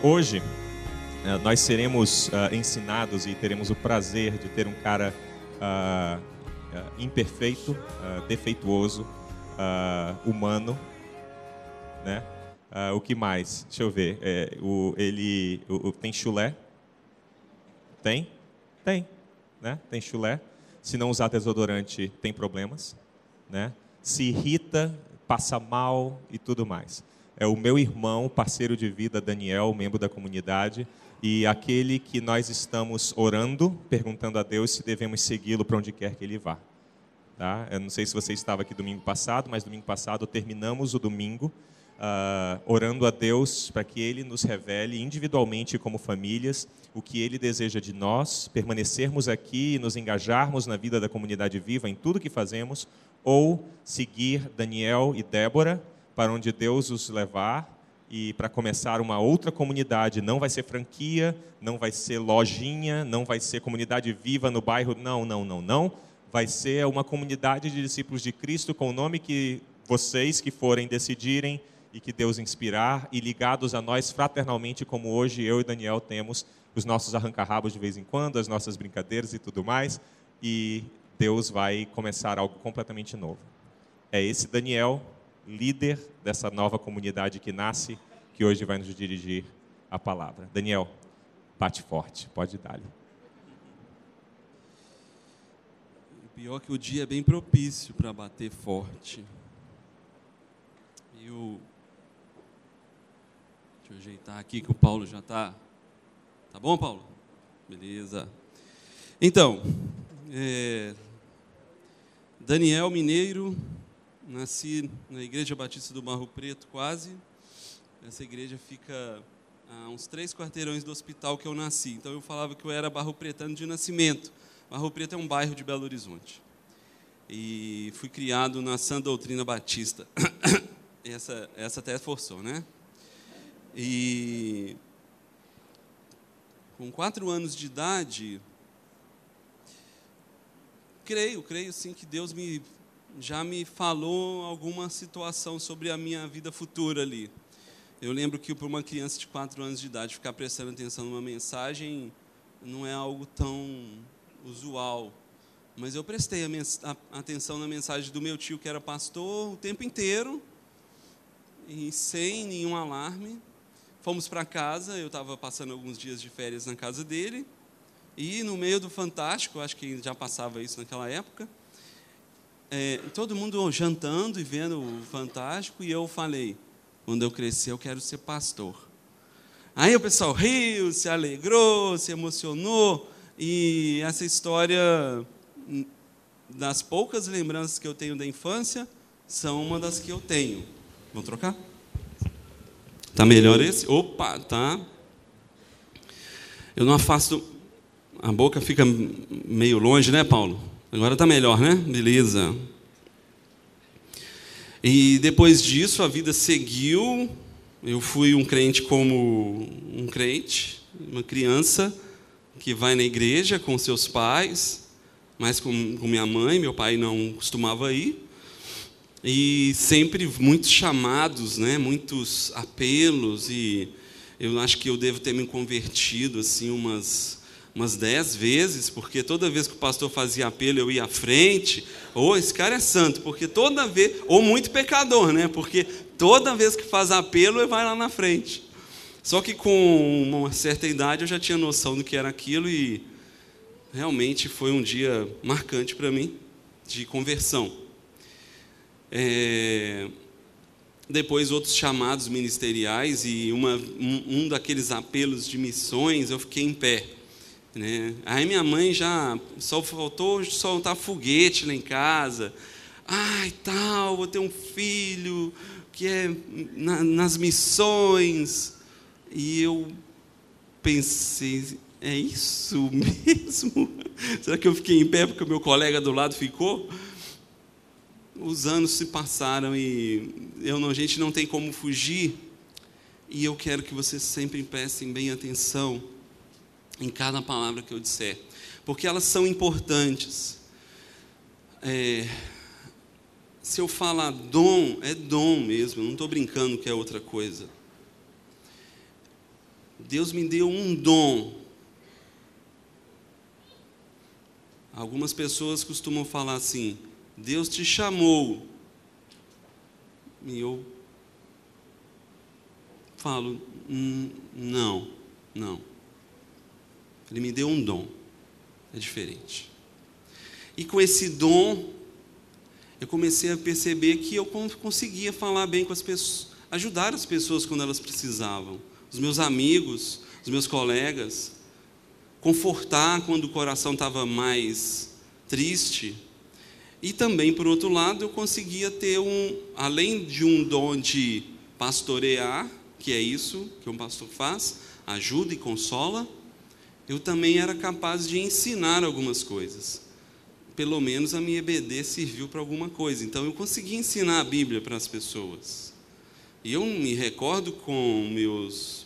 Hoje, nós seremos ensinados e teremos o prazer de ter um cara imperfeito, defeituoso, humano, né? O que mais? Deixa eu ver. Tem chulé? Tem? Tem, né? Tem chulé. Se não usar desodorante, tem problemas, né? Se irrita, passa mal e tudo mais. É o meu irmão, parceiro de vida, Daniel, membro da comunidade, e aquele que nós estamos orando, perguntando a Deus se devemos segui-lo para onde quer que ele vá. Tá? Eu não sei se você estava aqui domingo passado, mas domingo passado terminamos o domingo orando a Deus para que Ele nos revele individualmente como famílias o que Ele deseja de nós, permanecermos aqui e nos engajarmos na vida da comunidade viva em tudo que fazemos, ou seguir Daniel e Débora para onde Deus os levar e para começar uma outra comunidade. Não vai ser franquia, não vai ser lojinha, não vai ser comunidade viva no bairro, não. Vai ser uma comunidade de discípulos de Cristo com o nome que vocês que forem decidirem e que Deus inspirar, e ligados a nós fraternalmente, como hoje eu e Daniel temos os nossos arranca-rabos de vez em quando, as nossas brincadeiras e tudo mais, e Deus vai começar algo completamente novo. É esse Daniel, líder dessa nova comunidade que nasce, que hoje vai nos dirigir a palavra. Daniel, bate forte, pode dar-lhe. Pior que o dia é bem propício para bater forte. Deixa eu ajeitar aqui que o Paulo já está... Tá bom, Paulo? Beleza. Então, Daniel Mineiro, nasci na Igreja Batista do Barro Preto, quase. Essa igreja fica a uns 3 quarteirões do hospital que eu nasci. Então, eu falava que eu era barro-pretano de nascimento. Barro Preto é um bairro de Belo Horizonte. E fui criado na Sã Doutrina Batista. Essa até forçou, né? E com 4 anos de idade, creio sim que Deus já me falou alguma situação sobre a minha vida futura ali. Eu lembro que para uma criança de 4 anos de idade ficar prestando atenção numa mensagem não é algo tão usual. Mas eu prestei atenção na mensagem do meu tio, que era pastor, o tempo inteiro, e sem nenhum alarme. Fomos para casa, eu estava passando alguns dias de férias na casa dele, e no meio do Fantástico, acho que já passava isso naquela época, todo mundo jantando e vendo o Fantástico, e eu falei, quando eu crescer eu quero ser pastor. Aí o pessoal riu, se alegrou, se emocionou, e essa história, das poucas lembranças que eu tenho da infância, são uma das que eu tenho. Vamos trocar? Tá melhor esse? Opa, tá. Eu não afasto... A boca fica meio longe, né, Paulo? Agora tá melhor, né? Beleza. E depois disso, a vida seguiu. Eu fui um crente como um crente, uma criança que vai na igreja com seus pais, mas com minha mãe. Meu pai não costumava ir. E sempre muitos chamados, né? Muitos apelos, e eu acho que eu devo ter me convertido assim umas 10 vezes, porque toda vez que o pastor fazia apelo eu ia à frente. Esse cara é santo, porque toda vez, ou muito pecador, né? Porque toda vez que faz apelo ele vai lá na frente. Só que com uma certa idade eu já tinha noção do que era aquilo, e realmente foi um dia marcante para mim, de conversão. Depois outros chamados ministeriais, e um daqueles apelos de missões, eu fiquei em pé, né? Aí minha mãe já só faltou soltar foguete lá em casa. Vou ter um filho que é nas missões. E eu pensei, é isso mesmo? Será que eu fiquei em pé porque o meu colega do lado ficou? Os anos se passaram e a gente não tem como fugir. E eu quero que vocês sempre prestem bem atenção em cada palavra que eu disser, porque elas são importantes. Se eu falar dom, é dom mesmo, eu não estou brincando que é outra coisa. Deus me deu um dom. Algumas pessoas costumam falar assim: Deus te chamou. E eu falo: não. Ele me deu um dom. É diferente. E com esse dom, eu comecei a perceber que eu conseguia falar bem com as pessoas, ajudar as pessoas quando elas precisavam. Os meus amigos, os meus colegas, confortar quando o coração estava mais triste. E também, por outro lado, eu conseguia ter além de um dom de pastorear, que é isso que um pastor faz, ajuda e consola, eu também era capaz de ensinar algumas coisas. Pelo menos a minha EBD serviu para alguma coisa. Então eu consegui ensinar a Bíblia para as pessoas. E eu me recordo, com meus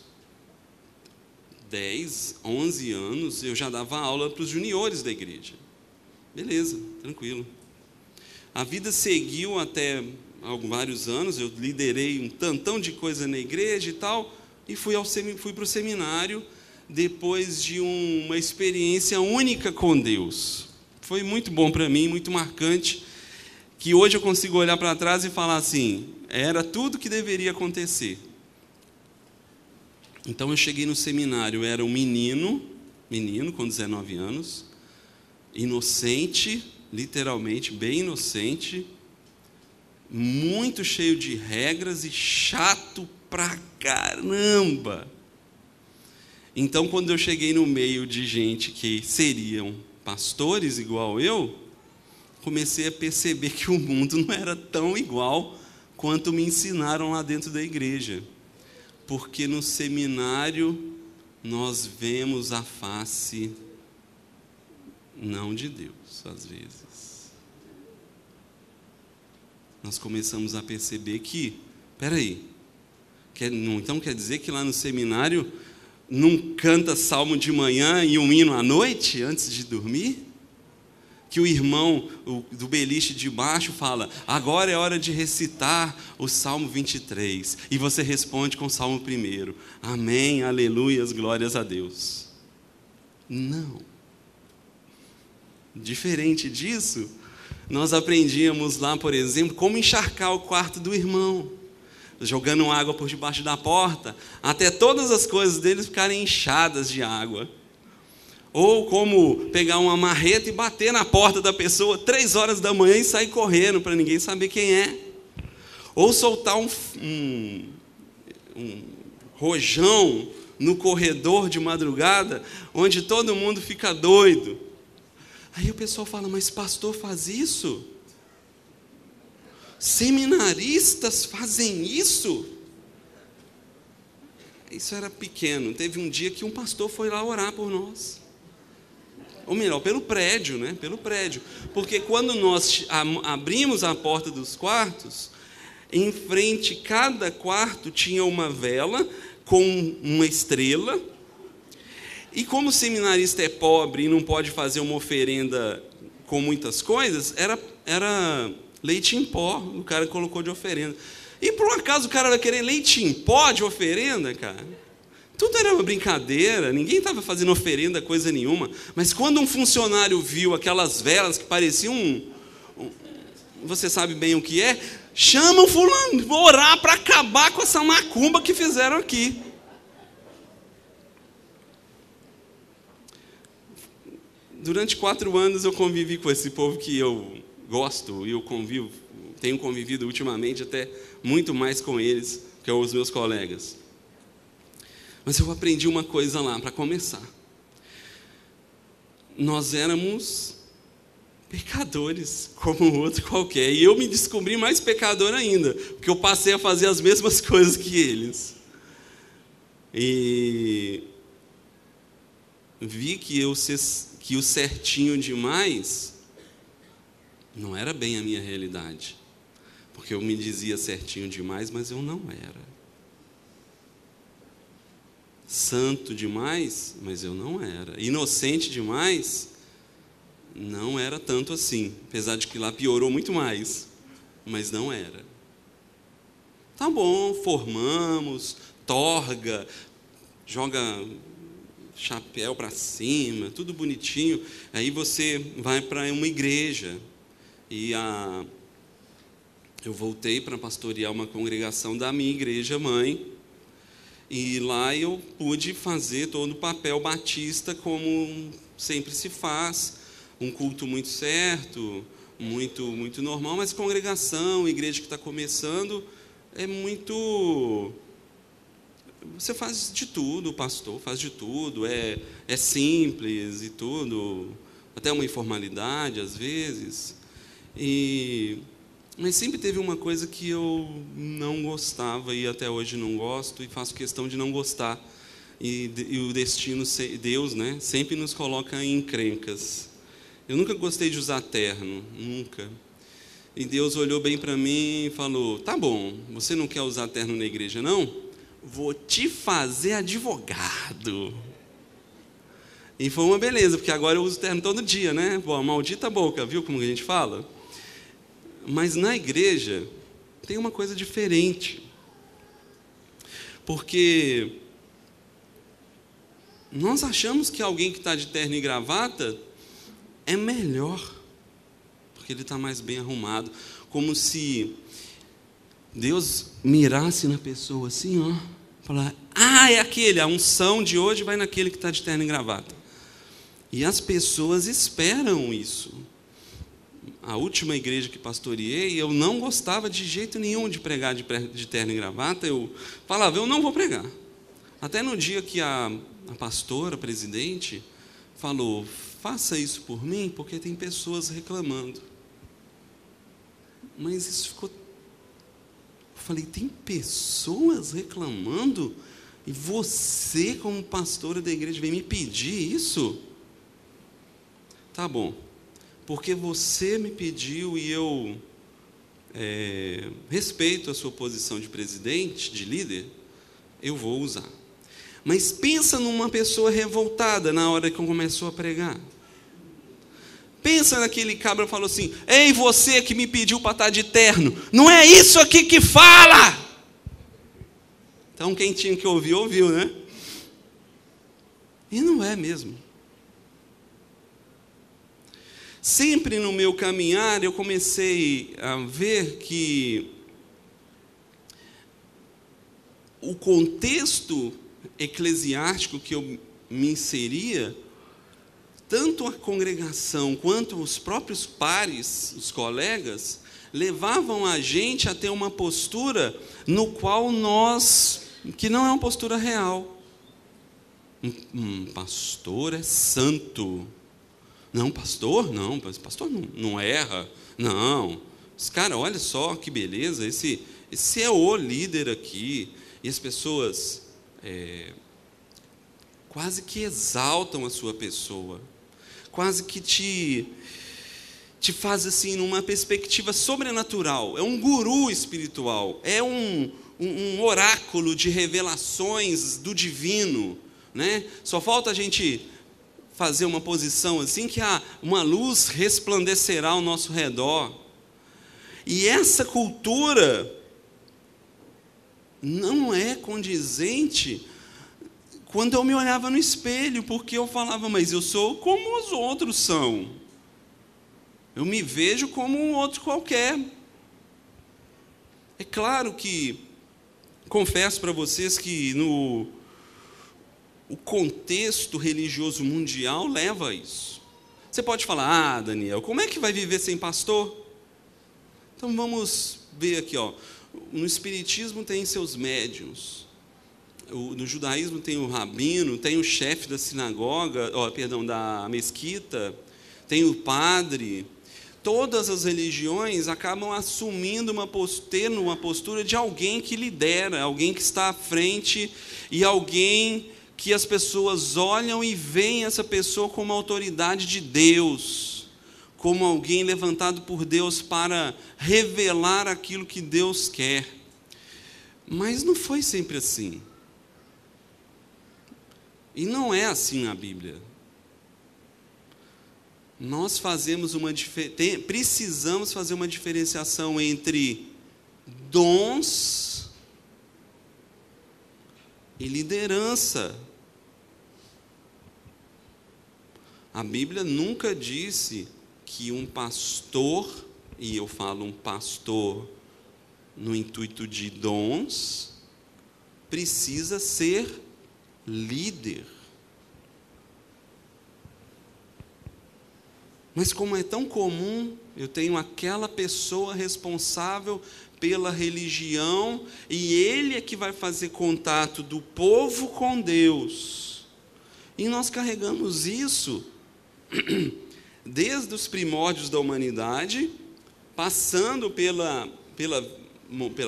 10, 11 anos, eu já dava aula para os juniores da igreja. Beleza, tranquilo. A vida seguiu até vários anos, eu liderei um tantão de coisa na igreja e tal, e fui para o seminário depois de uma experiência única com Deus. Foi muito bom para mim, muito marcante, que hoje eu consigo olhar para trás e falar assim: era tudo que deveria acontecer. Então eu cheguei no seminário, eu era um menino com 19 anos, inocente, literalmente bem inocente, muito cheio de regras e chato pra caramba. Então, quando eu cheguei no meio de gente que seriam pastores igual eu, comecei a perceber que o mundo não era tão igual quanto me ensinaram lá dentro da igreja. Porque no seminário nós vemos a face não de Deus, às vezes. Nós começamos a perceber que, então quer dizer que lá no seminário não canta salmo de manhã e um hino à noite, antes de dormir? Que o irmão do beliche de baixo fala: agora é hora de recitar o Salmo 23. E você responde com o Salmo 1. Amém, aleluias, glórias a Deus. Não. Diferente disso, nós aprendíamos lá, por exemplo, como encharcar o quarto do irmão, jogando água por debaixo da porta, até todas as coisas deles ficarem inchadas de água. Ou como pegar uma marreta e bater na porta da pessoa 3 horas da manhã e sair correndo para ninguém saber quem é. Ou soltar um rojão no corredor de madrugada, onde todo mundo fica doido. Aí o pessoal fala: mas pastor faz isso? Seminaristas fazem isso? Isso era pequeno. Teve um dia que um pastor foi lá orar por nós. Ou melhor, pelo prédio, né? Pelo prédio. Porque quando nós abrimos a porta dos quartos, em frente, cada quarto tinha uma vela com uma estrela. E como o seminarista é pobre e não pode fazer uma oferenda com muitas coisas, era leite em pó, o cara colocou de oferenda. E por um acaso o cara vai querer leite em pó de oferenda, cara? Tudo era uma brincadeira, ninguém estava fazendo oferenda, coisa nenhuma. Mas quando um funcionário viu aquelas velas que pareciam você sabe bem o que é, chama o fulano, vou orar para acabar com essa macumba que fizeram aqui. Durante 4 anos eu convivi com esse povo que eu gosto, e eu tenho convivido ultimamente até muito mais com eles que os meus colegas. Mas eu aprendi uma coisa lá, para começar. Nós éramos pecadores, como outro qualquer. E eu me descobri mais pecador ainda, porque eu passei a fazer as mesmas coisas que eles. E vi que o certinho demais não era bem a minha realidade. Porque eu me dizia certinho demais, mas eu não era. Santo demais, mas eu não era. Inocente demais, não era tanto assim. Apesar de que lá piorou muito mais, mas não era. Tá bom, formamos, torga, joga chapéu para cima, tudo bonitinho. Aí você vai para uma igreja. E eu voltei para pastorear uma congregação da minha igreja mãe. E lá eu pude fazer todo o papel batista como sempre se faz. Um culto muito certo, muito normal, mas congregação, igreja que está começando, é muito... Você faz de tudo, o pastor faz de tudo, é simples e tudo, até uma informalidade às vezes. Mas sempre teve uma coisa que eu não gostava e até hoje não gosto e faço questão de não gostar. E o destino, Deus, né, sempre nos coloca em encrencas. Eu nunca gostei de usar terno, nunca. E Deus olhou bem para mim e falou: tá bom, você não quer usar terno na igreja, não? Vou te fazer advogado. E foi uma beleza, porque agora eu uso terno todo dia, né? Pô, a maldita boca, viu como a gente fala? Mas na igreja tem uma coisa diferente. Porque nós achamos que alguém que está de terno e gravata é melhor, porque ele está mais bem arrumado, como se Deus mirasse na pessoa assim, ó, falar: ah, é aquele, a unção de hoje vai naquele que está de terno e gravata. E as pessoas esperam isso. A última igreja que pastoreei, eu não gostava de jeito nenhum de pregar de terno e gravata. Eu falava: eu não vou pregar. Até no dia que a pastora, a presidente, falou: faça isso por mim, porque tem pessoas reclamando. Mas isso ficou... Eu falei: tem pessoas reclamando? E você, como pastora da igreja, vem me pedir isso? Tá bom, porque você me pediu e eu respeito a sua posição de presidente, de líder, eu vou usar. Mas pensa numa pessoa revoltada na hora que começou a pregar. Pensa naquele cabra que falou assim: ei, você que me pediu para estar de terno, não é isso aqui que fala! Então quem tinha que ouvir, ouviu, né? E não é mesmo. Sempre no meu caminhar eu comecei a ver que o contexto eclesiástico que eu me inseria, tanto a congregação quanto os próprios pares, os colegas, levavam a gente a ter uma postura no qual que não é uma postura real. Pastor é santo. Não, pastor não erra. Não, esse cara, olha só que beleza, esse é o líder aqui. E as pessoas quase que exaltam a sua pessoa, quase que te faz assim, numa perspectiva sobrenatural. É um guru espiritual, é um oráculo de revelações do divino, né? Só falta a gente fazer uma posição assim, que uma luz resplandecerá ao nosso redor. E essa cultura não é condizente quando eu me olhava no espelho, porque eu falava: mas eu sou como os outros são. Eu me vejo como um outro qualquer. É claro que, confesso para vocês que o contexto religioso mundial leva a isso. Você pode falar: ah, Daniel, como é que vai viver sem pastor? Então vamos ver aqui, ó. No espiritismo tem seus médiuns, no judaísmo tem o rabino, tem o chefe da sinagoga, da mesquita, tem o padre. Todas as religiões acabam assumindo uma postura de alguém que lidera, alguém que está à frente, e alguém que as pessoas olham e veem essa pessoa como autoridade de Deus, como alguém levantado por Deus para revelar aquilo que Deus quer. Mas não foi sempre assim. E não é assim na Bíblia. Nós precisamos fazer uma diferenciação entre dons e liderança. A Bíblia nunca disse que um pastor, e eu falo um pastor no intuito de dons, precisa ser líder. Mas como é tão comum, eu tenho aquela pessoa responsável pela religião, e ele é que vai fazer contato do povo com Deus. E nós carregamos isso desde os primórdios da humanidade, passando pela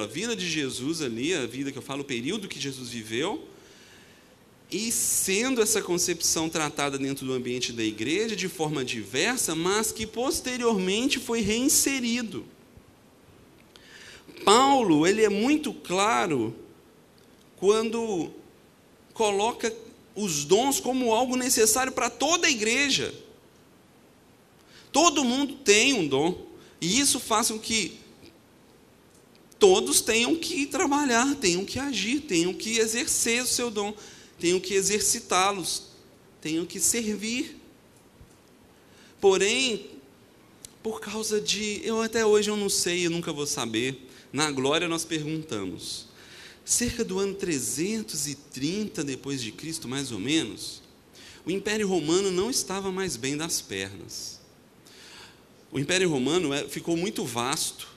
vida de Jesus ali, a vida que eu falo, o período que Jesus viveu, e sendo essa concepção tratada dentro do ambiente da igreja de forma diversa, mas que posteriormente foi reinserido. Paulo, ele é muito claro quando coloca os dons como algo necessário para toda a igreja. Todo mundo tem um dom, e isso faz com que todos tenham que trabalhar, tenham que agir, tenham que exercer o seu dom, tenham que exercitá-los, tenham que servir. Porém, por causa de, até hoje eu não sei, eu nunca vou saber, na glória nós perguntamos, cerca do ano 330 depois de Cristo, mais ou menos, o Império Romano não estava mais bem das pernas. O Império Romano ficou muito vasto,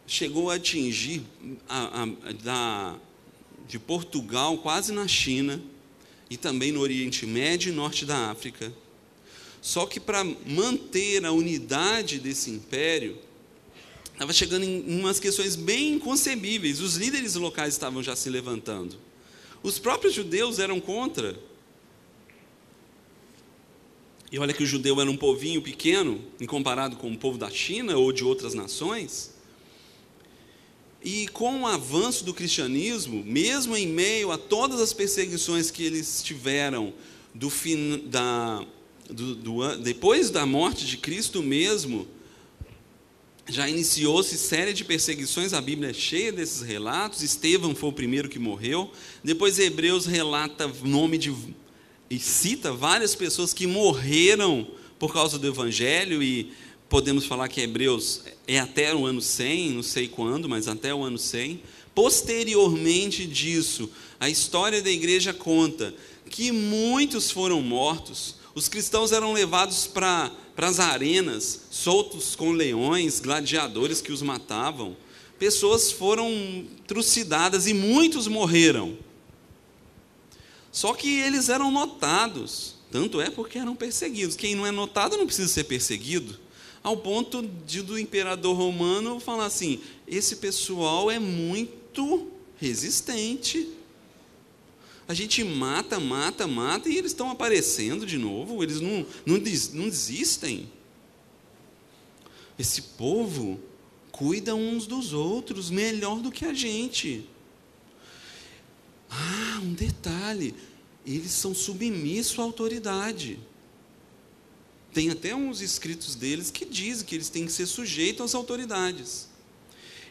chegou a atingir de Portugal, quase na China, e também no Oriente Médio e Norte da África. Só que para manter a unidade desse império, estava chegando em umas questões bem inconcebíveis. Os líderes locais estavam já se levantando. Os próprios judeus eram contra. E olha que o judeu era um povinho pequeno, em comparado com o povo da China ou de outras nações. E com o avanço do cristianismo, mesmo em meio a todas as perseguições que eles tiveram depois da morte de Cristo mesmo, já iniciou-se série de perseguições, a Bíblia é cheia desses relatos. Estevão foi o primeiro que morreu. Depois Hebreus relata e cita várias pessoas que morreram por causa do Evangelho, e podemos falar que Hebreus é até o ano 100, não sei quando, mas até o ano 100. Posteriormente disso, a história da igreja conta que muitos foram mortos. Os cristãos eram levados para as arenas, soltos com leões, gladiadores que os matavam. Pessoas foram trucidadas e muitos morreram. Só que eles eram notados, tanto é porque eram perseguidos. Quem não é notado não precisa ser perseguido. Ao ponto do imperador romano falar assim: esse pessoal é muito resistente. A gente mata, e eles estão aparecendo de novo, eles não desistem. Esse povo cuida uns dos outros melhor do que a gente. Um detalhe, eles são submissos à autoridade. Tem até uns escritos deles que dizem que eles têm que ser sujeitos às autoridades.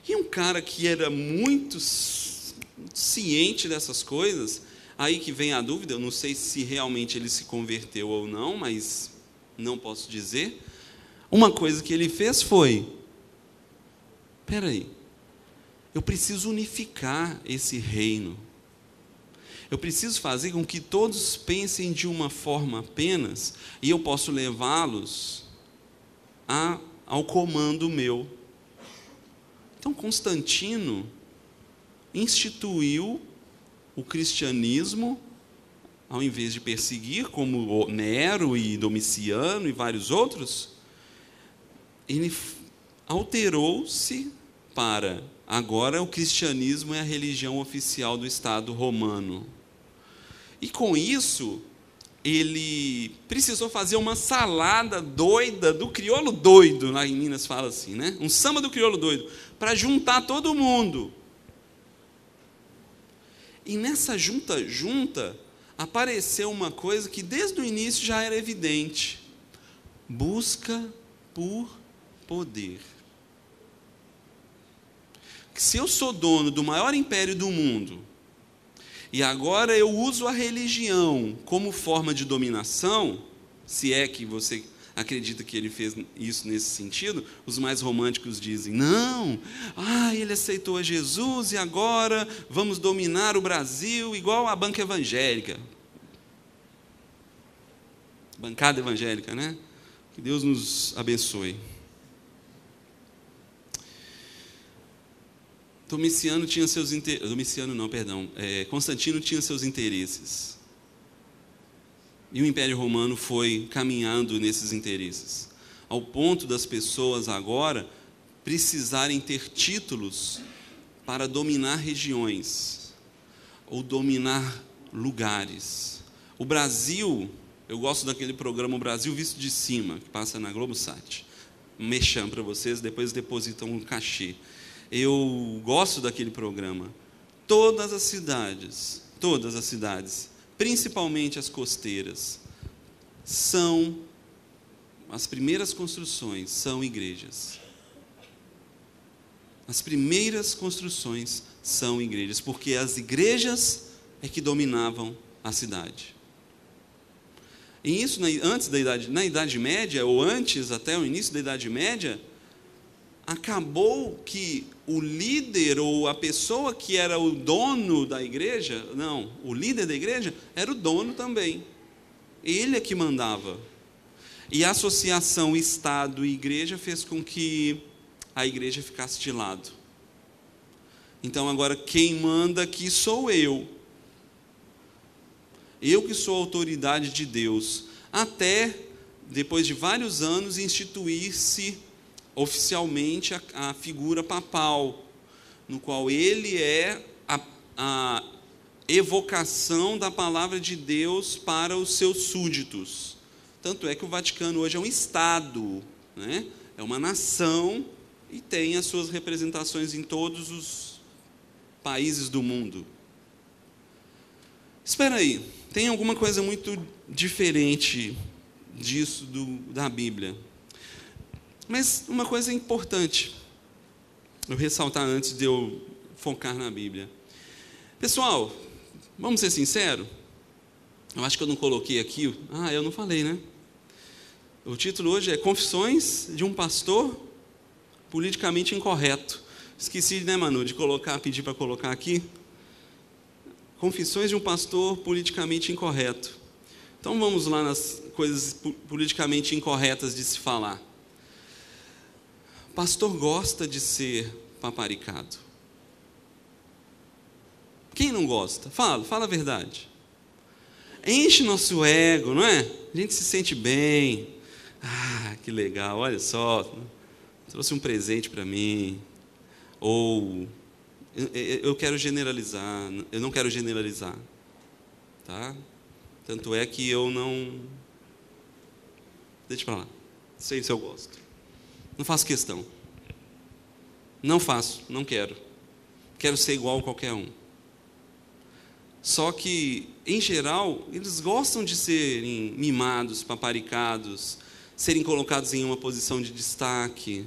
E um cara que era muito ciente dessas coisas, aí que vem a dúvida, eu não sei se realmente ele se converteu ou não, mas não posso dizer. Uma coisa que ele fez foi: espera aí, eu preciso unificar esse reino. Eu preciso fazer com que todos pensem de uma forma apenas, e eu posso levá-los ao comando meu. Então Constantino instituiu o cristianismo, ao invés de perseguir, como Nero e Domiciano e vários outros, ele alterou-se para: agora o cristianismo é a religião oficial do Estado romano. E com isso, ele precisou fazer uma salada doida do crioulo doido, lá em Minas fala assim, né? Um samba do crioulo doido, para juntar todo mundo. E nessa junta, apareceu uma coisa que desde o início já era evidente: busca por poder. Se eu sou dono do maior império do mundo, e agora eu uso a religião como forma de dominação, se é que você acredita que ele fez isso nesse sentido, os mais românticos dizem, não, ele aceitou a Jesus e agora vamos dominar o Brasil igual a banca evangélica. Bancada evangélica, né? Que Deus nos abençoe. Constantino tinha seus interesses. E o Império Romano foi caminhando nesses interesses, ao ponto das pessoas agora precisarem ter títulos para dominar regiões, ou dominar lugares. O Brasil, eu gosto daquele programa O Brasil Visto de Cima, que passa na Globosat. Mexam para vocês, depois depositam um cachê. Eu gosto daquele programa. Todas as cidades, principalmente as costeiras, as primeiras construções são igrejas. As primeiras construções são igrejas, porque as igrejas é que dominavam a cidade. E isso na Idade Média, ou antes, até o início da Idade Média, acabou que o líder ou a pessoa que era o dono da igreja, o líder da igreja era o dono também. Ele é que mandava. E a associação Estado e igreja fez com que a igreja ficasse de lado. Então agora quem manda aqui sou eu. Eu que sou a autoridade de Deus. Até, depois de vários anos, instituir-se oficialmente a figura papal, no qual ele é a evocação da palavra de Deus para os seus súditos. Tanto é que o Vaticano hoje é um Estado, né? É uma nação e tem as suas representações em todos os países do mundo. Espera aí, tem alguma coisa muito diferente disso da Bíblia. Mas uma coisa importante eu ressaltar antes de eu focar na Bíblia. Pessoal, vamos ser sinceros? Eu acho que eu não coloquei aqui. Eu não falei, né? O título hoje é Confissões de um Pastor Politicamente Incorreto. Esqueci, né, Manu, de pedir para colocar aqui. Confissões de um Pastor Politicamente Incorreto. Então vamos lá nas coisas politicamente incorretas de se falar. Pastor gosta de ser paparicado. Quem não gosta? Fala a verdade. Enche nosso ego, não é? A gente se sente bem. Que legal, olha só, trouxe um presente para mim. Ou, eu quero generalizar, eu não quero generalizar. Tá? Tanto é que eu não... Deixa para lá, sei se eu gosto. Não faço questão. Não faço, não quero. Quero ser igual a qualquer um. Só que, em geral, eles gostam de serem mimados, paparicados, serem colocados em uma posição de destaque,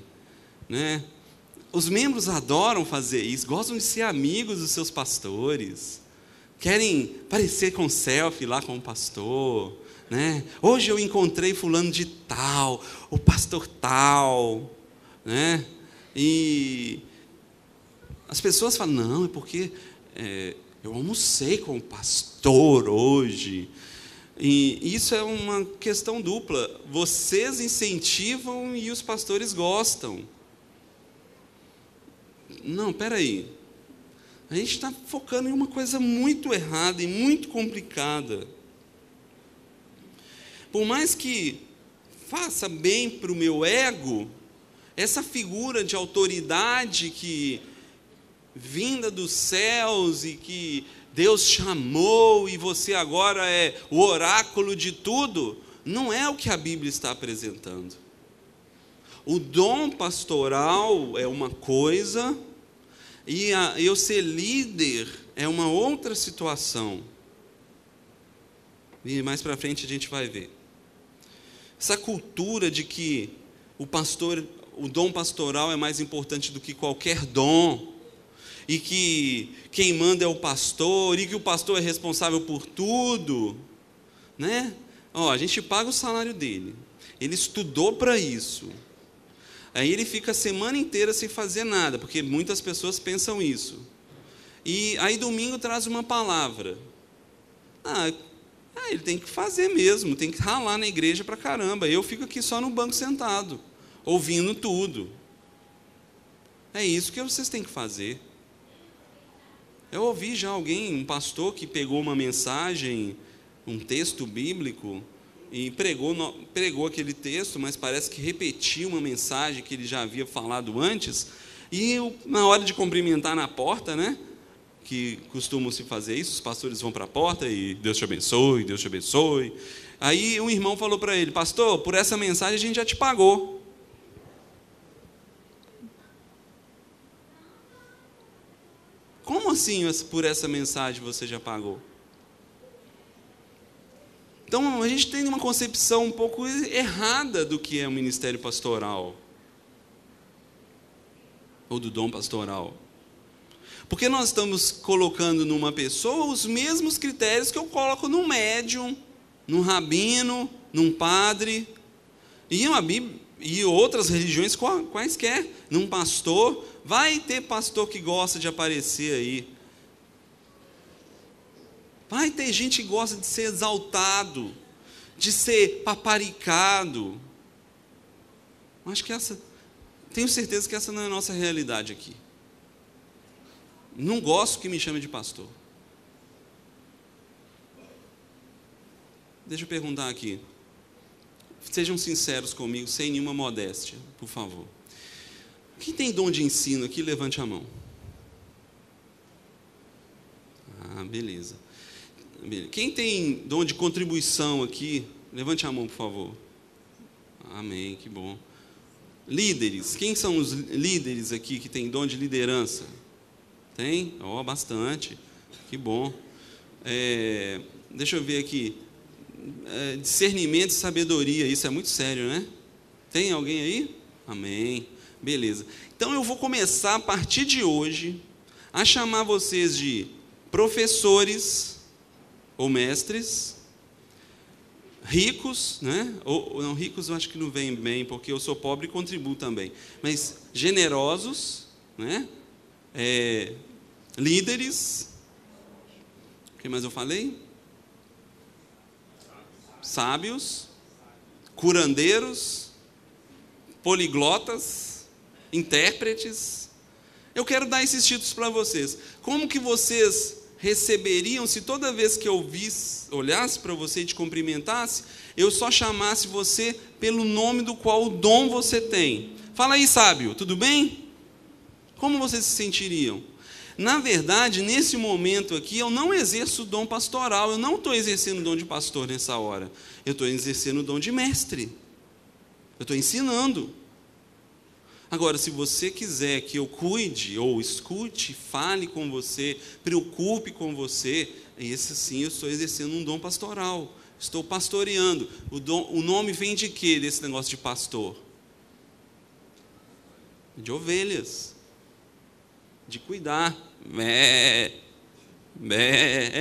né? Os membros adoram fazer isso, gostam de ser amigos dos seus pastores, querem parecer com selfie lá com o pastor, né? Hoje eu encontrei fulano de tal, o pastor tal, né? E as pessoas falam, não, é porque eu almocei com o pastor hoje. E isso é uma questão dupla. Vocês incentivam e os pastores gostam. Não, peraí. A gente está focando em uma coisa muito errada e muito complicada. Por mais que faça bem para o meu ego, essa figura de autoridade que vinda dos céus e que Deus chamou e você agora é o oráculo de tudo, não é o que a Bíblia está apresentando. O dom pastoral é uma coisa e eu ser líder é uma outra situação. E mais para frente a gente vai ver. Essa cultura de que o dom pastoral é mais importante do que qualquer dom. e que quem manda é o pastor, e que o pastor é responsável por tudo, né? A gente paga o salário dele, ele estudou para isso, aí ele fica a semana inteira sem fazer nada, porque muitas pessoas pensam isso, e aí domingo traz uma palavra, ele tem que fazer mesmo, tem que ralar na igreja pra caramba, eu fico aqui só no banco sentado, ouvindo tudo. É isso que vocês têm que fazer. Eu ouvi já um pastor que pegou uma mensagem, um texto bíblico, e pregou aquele texto, mas parece que repetiu uma mensagem que ele já havia falado antes, e na hora de cumprimentar na porta, né, que costumam se fazer isso, os pastores vão para a porta e Deus te abençoe, Deus te abençoe. Aí um irmão falou para ele: pastor, por essa mensagem a gente já te pagou. Como assim por essa mensagem você já pagou? Então a gente tem uma concepção um pouco errada do que é o ministério pastoral, ou do dom pastoral. Porque nós estamos colocando numa pessoa os mesmos critérios que eu coloco num médium, num rabino, num padre, e outras religiões quaisquer, num pastor. Vai ter pastor que gosta de aparecer aí. Vai ter gente que gosta de ser exaltado, de ser paparicado. Acho que tenho certeza que essa não é a nossa realidade aqui. Não gosto que me chame de pastor. Deixa eu perguntar aqui. Sejam sinceros comigo, sem nenhuma modéstia, por favor. Quem tem dom de ensino aqui, levante a mão. Beleza. Quem tem dom de contribuição aqui, levante a mão, por favor. Amém, que bom. Líderes, quem são os líderes aqui que tem dom de liderança? Tem? Bastante. Que bom. Deixa eu ver aqui. Discernimento e sabedoria, isso é muito sério, né? Tem alguém aí? Amém. Beleza. Então eu vou começar a partir de hoje a chamar vocês de professores ou mestres, ricos, né? Ou não, ricos eu acho que não vem bem, porque eu sou pobre e contribuo também, mas generosos, né? Líderes, o que mais eu falei? Sábios, curandeiros, poliglotas, intérpretes. Eu quero dar esses títulos para vocês. Como que vocês receberiam se toda vez que eu olhasse para você e te cumprimentasse, eu só chamasse você pelo nome do qual o dom você tem? Fala aí, sábio, tudo bem? Como vocês se sentiriam? Na verdade, nesse momento aqui, eu não exerço o dom pastoral, eu não estou exercendo o dom de pastor nessa hora, eu estou exercendo o dom de mestre, eu estou ensinando. Agora, se você quiser que eu cuide, ou escute, fale com você, preocupe com você, esse sim eu estou exercendo um dom pastoral, estou pastoreando. O nome vem de quê, desse negócio de pastor? De ovelhas, de cuidar. É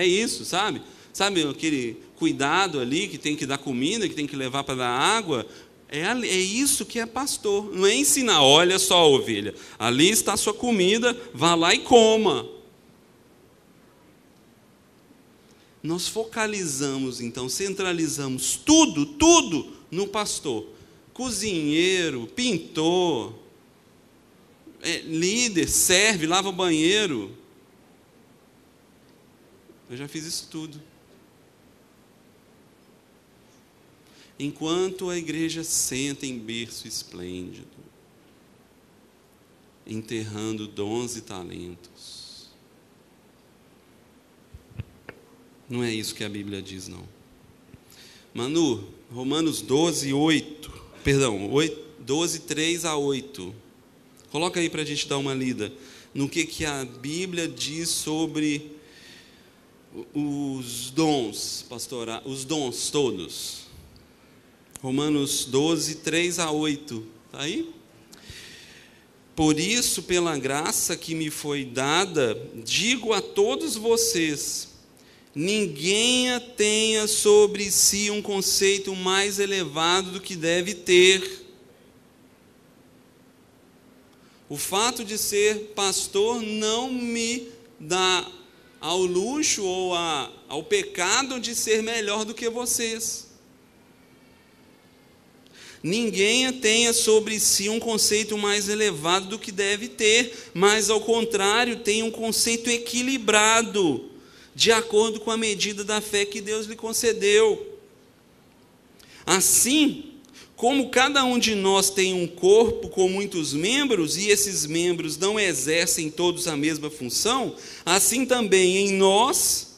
isso, sabe? Sabe aquele cuidado ali, que tem que dar comida, que tem que levar para dar água? É isso que é pastor. Não é ensinar: olha só, ovelha, ali está a sua comida, vá lá e coma. Nós focalizamos, então, centralizamos tudo no pastor. Cozinheiro, pintor, líder, serve, lava banheiro. Eu já fiz isso tudo. Enquanto a igreja senta em berço esplêndido, enterrando dons e talentos. Não é isso que a Bíblia diz, não. Manu, Romanos 12, 3 a 8. Coloca aí para a gente dar uma lida no que a Bíblia diz sobre os dons pastorais, os dons todos. Romanos 12, 3 a 8. Está aí? Por isso, pela graça que me foi dada, digo a todos vocês: ninguém tenha sobre si um conceito mais elevado do que deve ter. O fato de ser pastor não me dá ao luxo ou ao pecado de ser melhor do que vocês. Ninguém tenha sobre si um conceito mais elevado do que deve ter, mas ao contrário, tenha um conceito equilibrado, de acordo com a medida da fé que Deus lhe concedeu. Assim, como cada um de nós tem um corpo com muitos membros, e esses membros não exercem todos a mesma função, assim também em nós,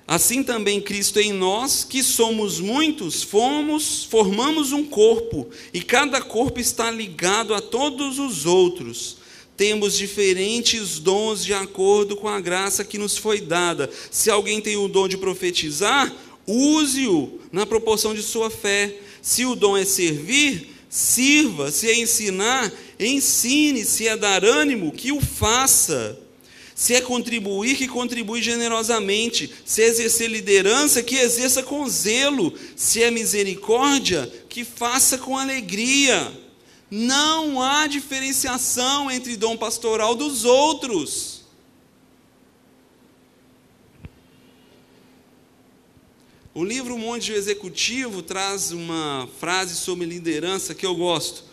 assim também Cristo em nós, que somos muitos, formamos um corpo, e cada corpo está ligado a todos os outros. Temos diferentes dons de acordo com a graça que nos foi dada. Se alguém tem o dom de profetizar, use-o na proporção de sua fé. Se o dom é servir, sirva. Se é ensinar, ensine. Se é dar ânimo, que o faça. Se é contribuir, que contribui generosamente. Se é exercer liderança, que exerça com zelo. Se é misericórdia, que faça com alegria. Não há diferenciação entre dom pastoral dos outros. O livro Monte Executivo traz uma frase sobre liderança que eu gosto.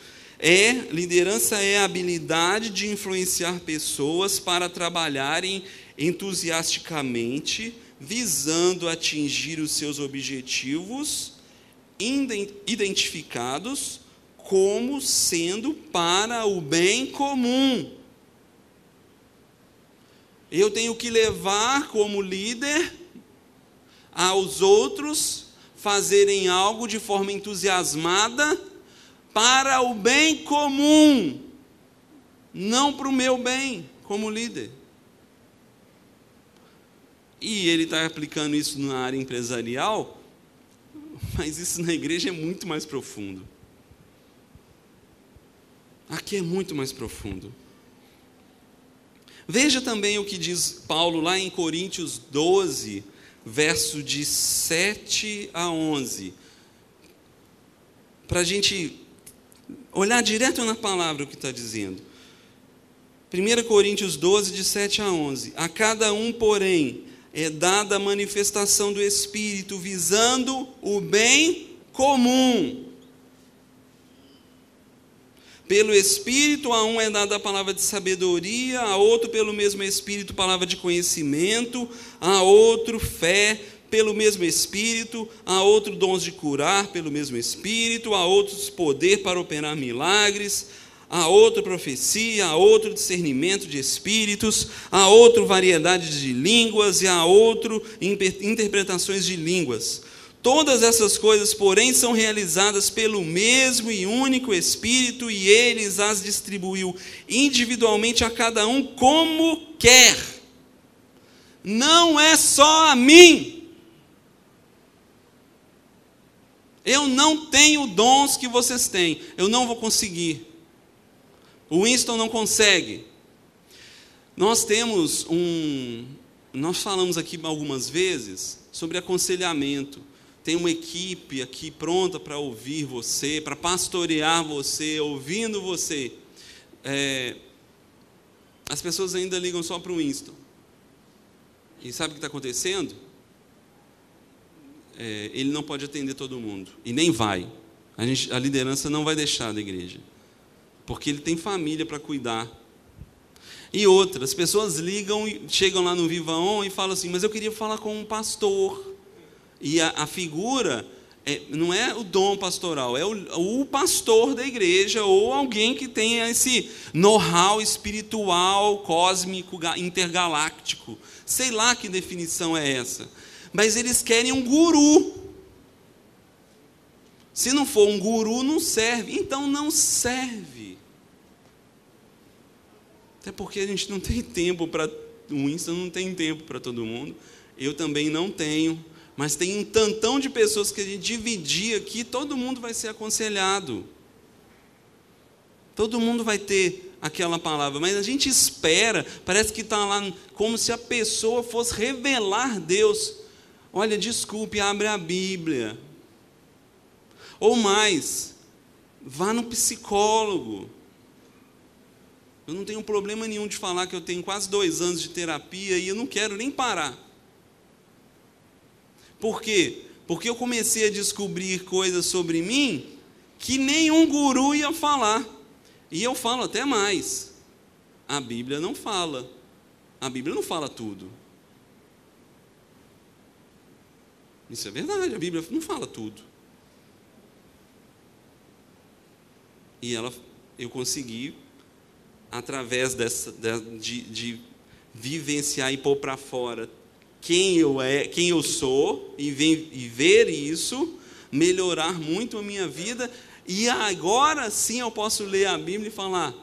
Liderança é a habilidade de influenciar pessoas para trabalharem entusiasticamente, visando atingir os seus objetivos identificados como sendo para o bem comum. Eu tenho que levar como líder aos outros fazerem algo de forma entusiasmada para o bem comum, não para o meu bem como líder. E ele está aplicando isso na área empresarial, mas isso na igreja é muito mais profundo. Aqui é muito mais profundo. Veja também o que diz Paulo lá em Coríntios 12, verso de 7 a 11. Para a gente olhar direto na palavra o que está dizendo. 1 Coríntios 12, de 7 a 11. A cada um, porém, é dada a manifestação do Espírito, visando o bem comum. Pelo Espírito, a um é dada a palavra de sabedoria, a outro pelo mesmo Espírito, palavra de conhecimento, a outro fé, pelo mesmo Espírito, a outro dons de curar, pelo mesmo Espírito, a outros poder para operar milagres, a outro profecia, a outro discernimento de espíritos, a outro variedade de línguas e a outro interpretações de línguas. Todas essas coisas, porém, são realizadas pelo mesmo e único Espírito, e Ele as distribuiu individualmente a cada um como quer. Não é só a mim. Eu não tenho dons que vocês têm. Eu não vou conseguir. O Winston não consegue. Nós falamos aqui algumas vezes sobre aconselhamento. Tem uma equipe aqui pronta para ouvir você, para pastorear você, ouvindo você. As pessoas ainda ligam só para o Winston. E sabe o que está acontecendo? Ele não pode atender todo mundo. E nem vai. A liderança não vai deixar da igreja. Porque ele tem família para cuidar. E outra, as pessoas ligam, chegam lá no Viva On e falam assim, mas eu queria falar com um pastor. E a figura não é o dom pastoral, é o pastor da igreja, ou alguém que tenha esse know-how espiritual, cósmico, intergaláctico. Sei lá que definição é essa. Mas eles querem um guru. Se não for um guru, não serve. Então não serve. Até porque a gente não tem tempo para... O Winston não tem tempo para todo mundo. Eu também não tenho. Mas tem um tantão de pessoas que a gente dividir aqui, todo mundo vai ser aconselhado. Todo mundo vai ter aquela palavra, mas a gente espera, parece que está lá como se a pessoa fosse revelar Deus. Olha, desculpe, abre a Bíblia. Ou mais, vá no psicólogo. Eu não tenho problema nenhum de falar que eu tenho quase 2 anos de terapia e eu não quero nem parar. Por quê? Porque eu comecei a descobrir coisas sobre mim que nenhum guru ia falar. E eu falo até mais. A Bíblia não fala. A Bíblia não fala tudo. Isso é verdade, a Bíblia não fala tudo. E eu consegui, através de vivenciar e pôr para fora quem eu sou, e ver isso, melhorar muito a minha vida, e agora sim eu posso ler a Bíblia e falar,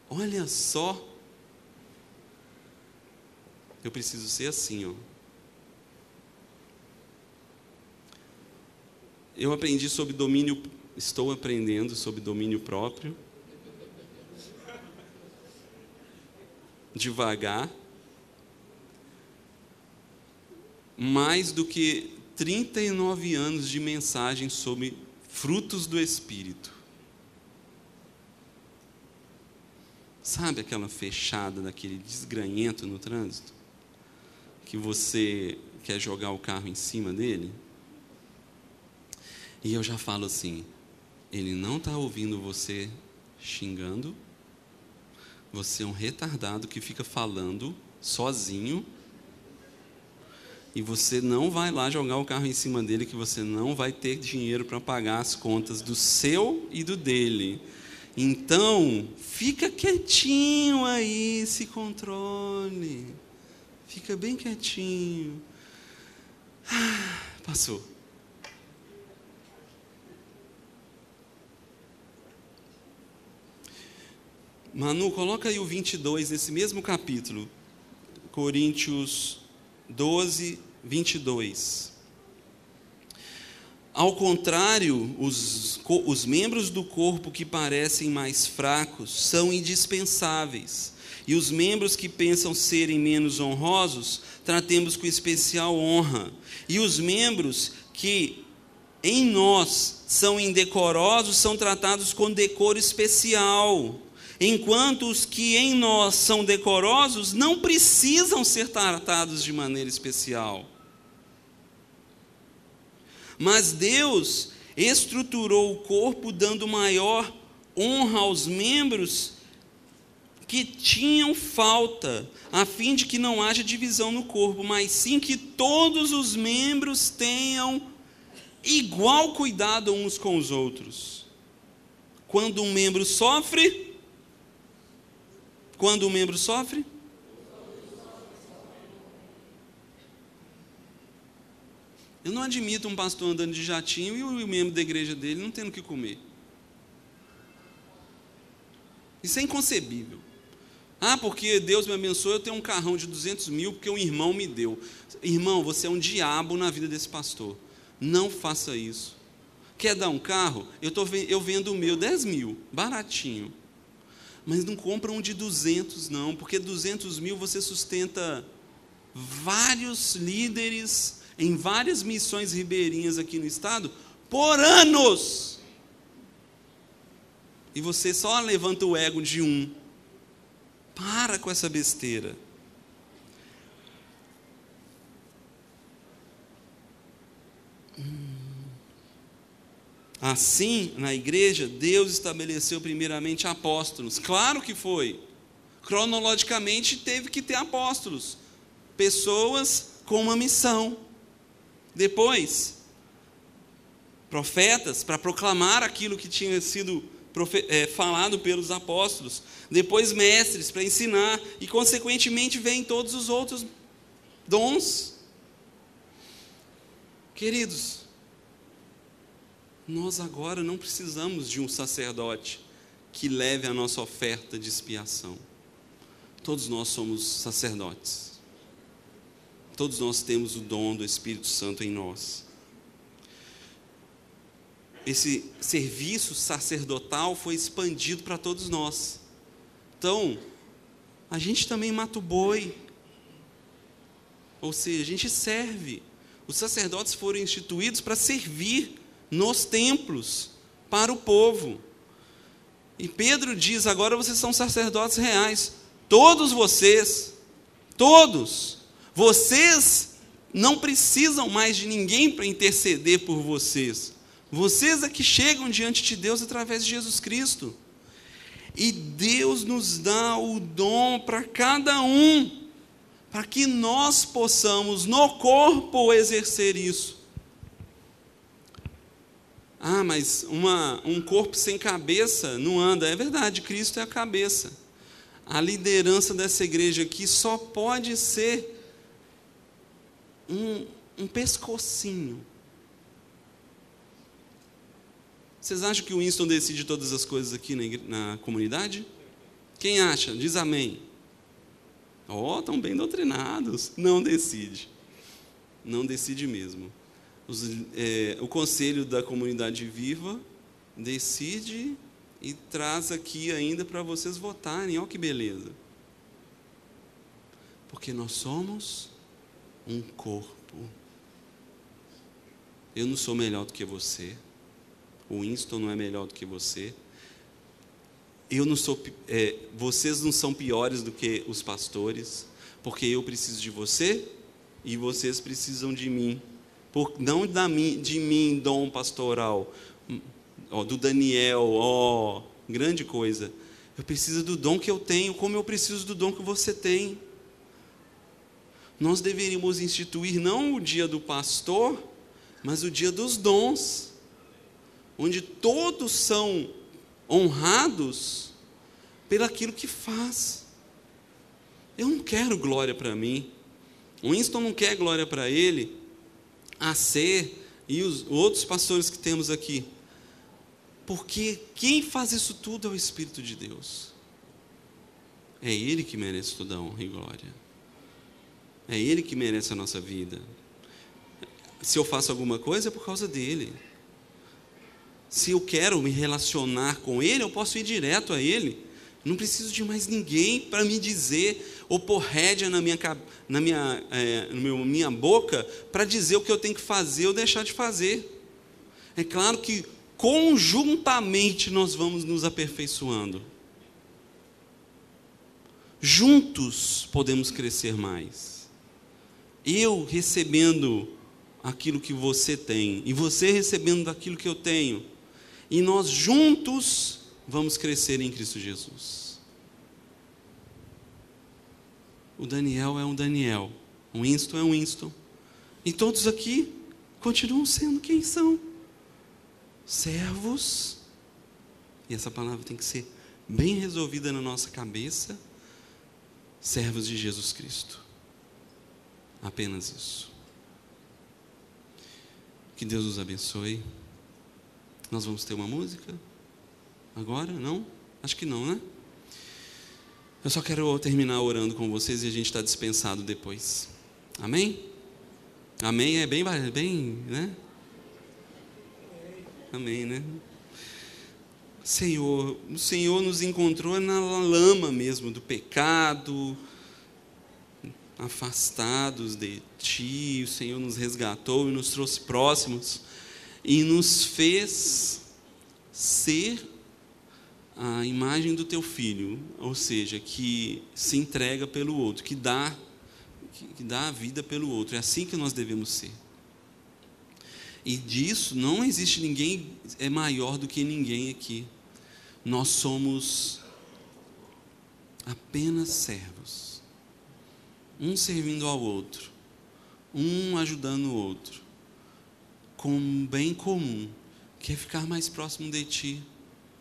olha só, eu preciso ser assim, ó. Estou aprendendo sobre domínio próprio, devagar, mais do que 39 anos de mensagem sobre frutos do Espírito. Sabe aquela fechada daquele desgranhento no trânsito? Que você quer jogar o carro em cima dele? E eu já falo assim, ele não está ouvindo você xingando, você é um retardado que fica falando sozinho, e você não vai lá jogar o carro em cima dele, que você não vai ter dinheiro para pagar as contas do seu e do dele. Então, fica quietinho aí, se controle. Fica bem quietinho. Passou. Manu, coloca aí o 22, nesse mesmo capítulo. Coríntios 12, 22. Ao contrário, os membros do corpo que parecem mais fracos são indispensáveis, e os membros que pensam serem menos honrosos, tratemos com especial honra, e os membros que em nós são indecorosos são tratados com decoro especial, enquanto os que em nós são decorosos não precisam ser tratados de maneira especial. Mas Deus estruturou o corpo dando maior honra aos membros que tinham falta, a fim de que não haja divisão no corpo, mas sim que todos os membros tenham igual cuidado uns com os outros. Quando um membro sofre, eu não admito um pastor andando de jatinho e o membro da igreja dele não tendo o que comer. Isso é inconcebível. Porque Deus me abençoou, eu tenho um carrão de 200 mil porque um irmão me deu. Irmão, você é um diabo na vida desse pastor. Não faça isso. Quer dar um carro? Eu vendo o meu 10 mil, baratinho. Mas não compra um de 200 não, porque 200 mil você sustenta vários líderes em várias missões ribeirinhas aqui no estado por anos. E você só levanta o ego de um. Para com essa besteira. Assim, na igreja, Deus estabeleceu primeiramente apóstolos. Claro que foi. Cronologicamente teve que ter apóstolos. Pessoas com uma missão. Depois, profetas para proclamar aquilo que tinha sido falado pelos apóstolos. Depois, mestres para ensinar. E, consequentemente, vêm todos os outros dons. Queridos, nós agora não precisamos de um sacerdote que leve a nossa oferta de expiação. Todos nós somos sacerdotes. Todos nós temos o dom do Espírito Santo em nós. Esse serviço sacerdotal foi expandido para todos nós. Então, a gente também mata o boi. Ou seja, a gente serve. Os sacerdotes foram instituídos para servir nos templos, para o povo. E Pedro diz, agora vocês são sacerdotes reais. Todos vocês não precisam mais de ninguém para interceder por vocês. Vocês é que chegam diante de Deus através de Jesus Cristo. E Deus nos dá o dom para cada um, para que nós possamos no corpo exercer isso. Ah, mas um corpo sem cabeça não anda. É verdade, Cristo é a cabeça. A liderança dessa igreja aqui só pode ser um pescocinho. Vocês acham que o Winston decide todas as coisas aqui na comunidade? Quem acha? Diz amém. Estão bem doutrinados. Não decide. Não decide mesmo. O conselho da comunidade viva decide e traz aqui ainda para vocês votarem. Olha que beleza. Porque nós somos um corpo. Eu não sou melhor do que você. O Winston não é melhor do que você. Eu não sou, vocês não são piores do que os pastores, porque eu preciso de você e vocês precisam de mim. Não de mim, dom pastoral, do Daniel, grande coisa. Eu preciso do dom que eu tenho, como eu preciso do dom que você tem. Nós deveríamos instituir não o dia do pastor, mas o dia dos dons, onde todos são honrados pelaquilo que faz. Eu não quero glória para mim. O Winston não quer glória para ele, a ser, e os outros pastores que temos aqui. Porque quem faz isso tudo é o Espírito de Deus. É Ele que merece toda a honra e glória. É Ele que merece a nossa vida. Se eu faço alguma coisa, é por causa dele. Se eu quero me relacionar com Ele, eu posso ir direto a Ele. Não preciso de mais ninguém para me dizer, ou pôr rédea na minha boca, para dizer o que eu tenho que fazer ou deixar de fazer. É claro que conjuntamente nós vamos nos aperfeiçoando. Juntos podemos crescer mais. Eu recebendo aquilo que você tem, e você recebendo daquilo que eu tenho, e nós juntos vamos crescer em Cristo Jesus. O Daniel é um Daniel, o Winston é um Winston, e todos aqui continuam sendo quem são: servos. E essa palavra tem que ser bem resolvida na nossa cabeça: servos de Jesus Cristo. Apenas isso. Que Deus nos abençoe. Nós vamos ter uma música agora? Não? Acho que não, né? Eu só quero terminar orando com vocês e a gente está dispensado depois. Amém? Amém é bem, né? Amém, né? Senhor, o Senhor nos encontrou na lama mesmo do pecado, afastados de Ti. O Senhor nos resgatou e nos trouxe próximos e nos fez ser a imagem do Teu Filho, ou seja, que se entrega pelo outro, que dá a vida pelo outro. É assim que nós devemos ser. E disso não existe ninguém é maior do que ninguém aqui. Nós somos apenas servos, um servindo ao outro, um ajudando o outro, com um bem comum, que é ficar mais próximo de Ti,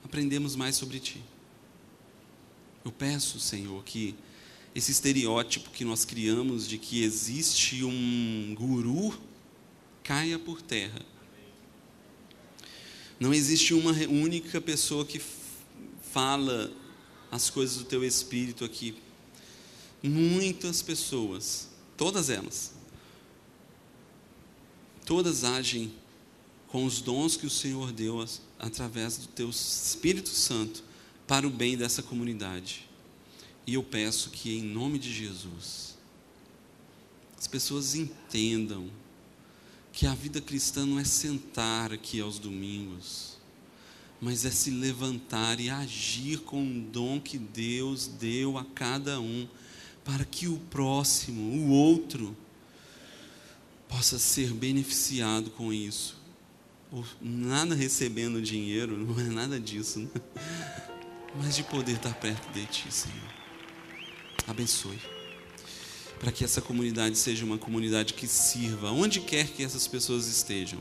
aprendemos mais sobre Ti. Eu peço, Senhor, que esse estereótipo que nós criamos de que existe um guru caia por terra. Não existe uma única pessoa que fala as coisas do Teu Espírito aqui. Muitas pessoas, todas elas, todas agem com os dons que o Senhor deu através do teu Espírito Santo para o bem dessa comunidade. E eu peço que, em nome de Jesus, as pessoas entendam que a vida cristã não é sentar aqui aos domingos, mas é se levantar e agir com o dom que Deus deu a cada um, para que o próximo, o outro, possa ser beneficiado com isso. Nada recebendo dinheiro, não é nada disso, né? Mas de poder estar perto de Ti, Senhor. Abençoe, para que essa comunidade seja uma comunidade que sirva, onde quer que essas pessoas estejam,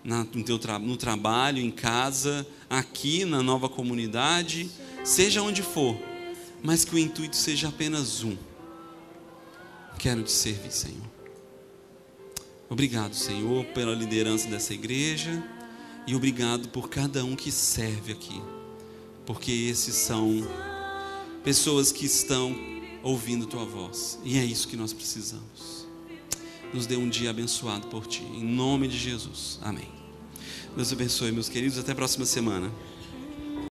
no trabalho, em casa, aqui na nova comunidade, seja onde for, mas que o intuito seja apenas um: quero Te servir, Senhor. Obrigado, Senhor, pela liderança dessa igreja, e obrigado por cada um que serve aqui, porque esses são pessoas que estão ouvindo Tua voz, e é isso que nós precisamos. Nos dê um dia abençoado por Ti, em nome de Jesus, amém. Deus abençoe, meus queridos, até a próxima semana.